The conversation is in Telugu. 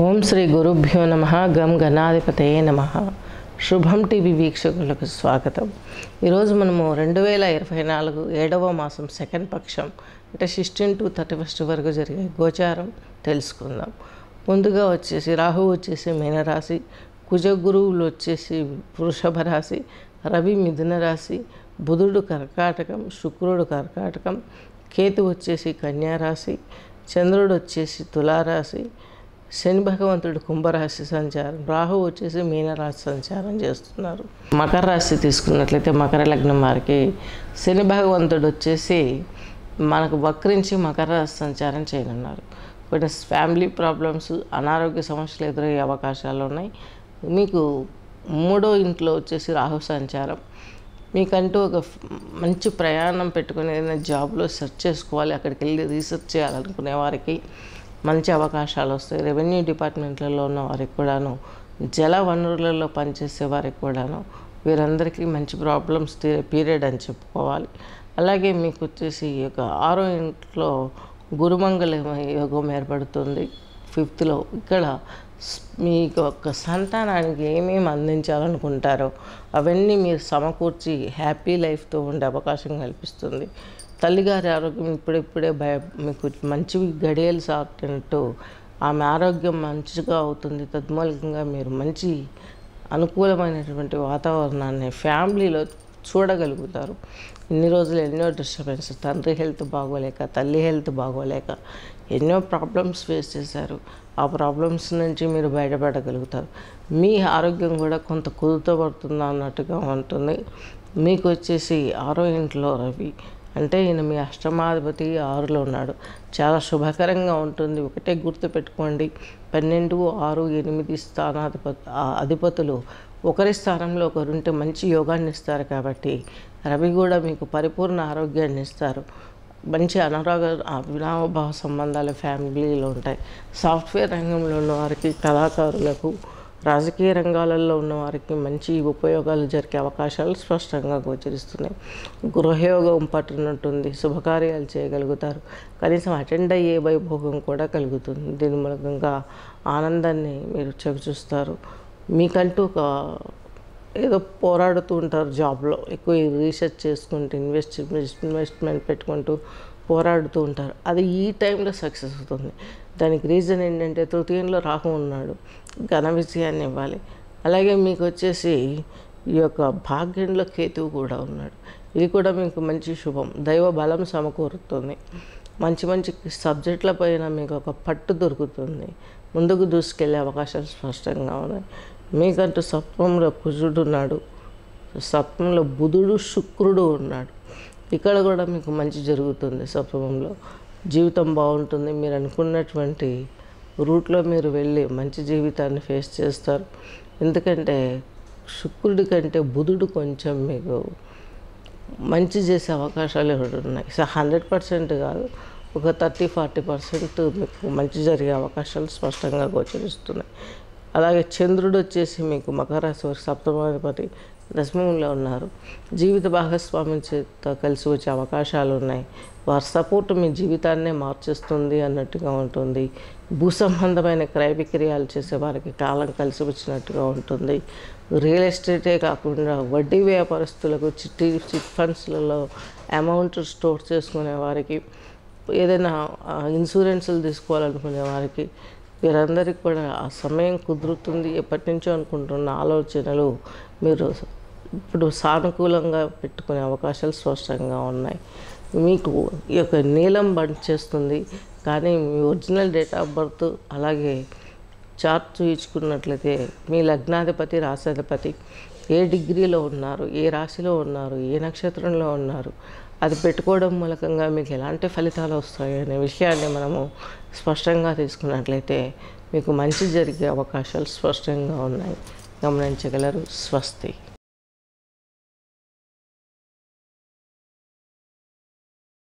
ఓం శ్రీ గురుభ్యో నమః గం గణాధిపతయే నమః. శుభం టీవీ వీక్షకులకు స్వాగతం. ఈరోజు మనము 2024 7వ మాసం సెకండ్ పక్షం అంటే 16 to 31 వరకు జరిగే గోచారం తెలుసుకుందాం. ముందుగా వచ్చేసి రాహువు వచ్చేసి మీనరాశి, కుజ గురువులు వచ్చేసి వృషభ రాశి, రవి మిథున రాశి, బుధుడు కర్కాటకం, శుక్రుడు కర్కాటకం, కేతు వచ్చేసి కన్యా రాశి, చంద్రుడు వచ్చేసి తులారాశి, శని భగవంతుడు కుంభరాశి సంచారం, రాహు వచ్చేసి మీనరాశి సంచారం చేస్తున్నారు. మకర రాశి తీసుకున్నట్లయితే మకర లగ్నం వారికి శని భగవంతుడు వచ్చేసి మనకు వక్రించి మకర రాశి సంచారం చేయనున్నారు. కొన్ని ఫ్యామిలీ ప్రాబ్లమ్స్, అనారోగ్య సమస్యలు ఎదురయ్యే అవకాశాలు ఉన్నాయి. మీకు మూడో ఇంట్లో వచ్చేసి రాహు సంచారం. మీకంటూ ఒక మంచి ప్రయాణం పెట్టుకుని ఏదైనా జాబ్లో సెర్చ్ చేసుకోవాలి, అక్కడికి వెళ్ళి రీసెర్చ్ చేయాలనుకునే వారికి మంచి అవకాశాలు వస్తాయి. రెవెన్యూ డిపార్ట్మెంట్లలో ఉన్న వారికి కూడాను, జల వనరులలో పనిచేసే వారికి కూడాను వీరందరికీ మంచి ప్రాబ్లమ్స్ పీరియడ్ అని చెప్పుకోవాలి. అలాగే మీకు వచ్చేసి ఈ యొక్క ఆరో ఇంట్లో గురుమంగళ యోగం ఏర్పడుతుంది 5th. ఇక్కడ మీకు ఒక సంతానానికి ఏమేమి అందించాలనుకుంటారో అవన్నీ మీరు సమకూర్చి హ్యాపీ లైఫ్తో ఉండే అవకాశం కల్పిస్తుంది. తల్లిగారి ఆరోగ్యం ఇప్పుడిప్పుడే మీకు మంచి గడియలు సాగుతున్నట్టు ఆమె ఆరోగ్యం మంచిగా అవుతుంది. తద్మూలకంగా మీరు మంచి అనుకూలమైనటువంటి వాతావరణాన్ని ఫ్యామిలీలో చూడగలుగుతారు. ఇన్ని రోజులు ఎన్నో డిస్టర్బెన్స్, తండ్రి హెల్త్ బాగోలేక, తల్లి హెల్త్ బాగోలేక ఎన్నో ప్రాబ్లమ్స్ ఫేస్ చేశారు. ఆ ప్రాబ్లమ్స్ నుంచి మీరు బయటపడగలుగుతారు. మీ ఆరోగ్యం కూడా కొంత కుదుటపడుతుందా అన్నట్టుగా ఉంటుంది. మీకు వచ్చేసి ఆరో ఇంట్లో రవి అంటే ఈయన మీ అష్టమాధిపతి 6లో ఉన్నాడు. చాలా శుభకరంగా ఉంటుంది. ఒకటే గుర్తుపెట్టుకోండి, 12, 6, 8 అధిపతులు ఒకరి స్థానంలో ఒకరుంటే మంచి యోగాన్ని ఇస్తారు. కాబట్టి రవి కూడా మీకు పరిపూర్ణ ఆరోగ్యాన్ని ఇస్తారు. మంచి అవినాభావ సంబంధాలు ఫ్యామిలీలో ఉంటాయి. సాఫ్ట్వేర్ రంగంలో ఉన్న వారికి, కళాకారులకు, రాజకీయ రంగాలలో ఉన్న వారికి మంచి ఉపయోగాలు జరిగే అవకాశాలు స్పష్టంగా గోచరిస్తున్నాయి. గృహయోగం పట్టునట్టుంది. శుభకార్యాలు చేయగలుగుతారు. కనీసం అటెండ్ అయ్యే వైభోగం కూడా కలుగుతుంది. దీని మూలంగా ఆనందాన్ని మీరు చవిచూస్తారు. మీకంటూ ఒక ఏదో పోరాడుతూ ఉంటారు జాబ్లో, ఎక్కువ రీసెర్చ్ చేసుకుంటూ ఇన్వెస్ట్మెంట్ పెట్టుకుంటూ పోరాడుతూ ఉంటారు. అది ఈ టైంలో సక్సెస్ అవుతుంది. దానికి రీజన్ ఏంటంటే తృతీయంలో రాహు ఉన్నాడు, ఘన విజయాన్ని ఇవ్వాలి. అలాగే మీకు వచ్చేసి ఈ యొక్క భాగ్యంలో కేతువు కూడా ఉన్నాడు. ఇది కూడా మీకు మంచి శుభం. దైవ బలం సమకూరుతుంది. మంచి మంచి సబ్జెక్టుల పైన మీకు ఒక పట్టు దొరుకుతుంది. ముందుకు దూసుకెళ్ళే అవకాశాలు స్పష్టంగా ఉన్నాయి. మీకంటూ సప్తమంలో కుజుడు ఉన్నాడు, సప్తమంలో బుధుడు, శుక్రుడు ఉన్నాడు. ఇక్కడ కూడా మీకు మంచి జరుగుతుంది. సప్తమంలో జీవితం బాగుంటుంది. మీరు అనుకున్నటువంటి రూట్లో మీరు వెళ్ళి మంచి జీవితాన్ని ఫేస్ చేస్తారు. ఎందుకంటే శుక్రుడి కంటే బుధుడు కొంచెం మీకు మంచి చేసే అవకాశాలు ఉన్నాయి. 100% కాదు, ఒక 30-40% మీకు మంచి జరిగే అవకాశాలు స్పష్టంగా గోచరిస్తున్నాయి. అలాగే చంద్రుడు వచ్చేసి మీకు మకర రాశి వారికి సప్తమాధిపతి దశమంలో ఉన్నారు. జీవిత భాగస్వామి చేత కలిసి వచ్చే అవకాశాలు ఉన్నాయి. వారి సపోర్ట్ మీ జీవితాన్నే మార్చేస్తుంది అన్నట్టుగా ఉంటుంది. భూ సంబంధమైన క్రయ విక్రయాలు చేసే వారికి కాలం కలిసి వచ్చినట్టుగా ఉంటుంది. రియల్ ఎస్టేటే కాకుండా వడ్డీ వ్యాపారస్తులకు, చిట్ ఫండ్స్లలో అమౌంట్ స్టోర్ చేసుకునే వారికి, ఏదైనా ఇన్సూరెన్సులు తీసుకోవాలనుకునే వారికి, వీరందరికీ కూడా ఆ సమయం కుదురుతుంది. ఎప్పటి నుంచో అనుకుంటున్న ఆలోచనలు మీరు ఇప్పుడు సానుకూలంగా పెట్టుకునే అవకాశాలు స్పష్టంగా ఉన్నాయి. మీకు ఈ యొక్క నీలం బండ్ చేస్తుంది. కానీ మీ ఒరిజినల్ డేట్ ఆఫ్ బర్త్ అలాగే చార్ట్ చూయించుకున్నట్లయితే మీ లగ్నాధిపతి, రాశాధిపతి ఏ డిగ్రీలో ఉన్నారు, ఏ రాశిలో ఉన్నారు, ఏ నక్షత్రంలో ఉన్నారు, అది పెట్టుకోవడం మూలకంగా మీకు ఎలాంటి ఫలితాలు వస్తాయి అనే విషయాన్ని మనము స్పష్టంగా తీసుకున్నట్లయితే మీకు మంచి జరిగే అవకాశాలు స్పష్టంగా ఉన్నాయి. గమనించగలరు. స్వస్తి.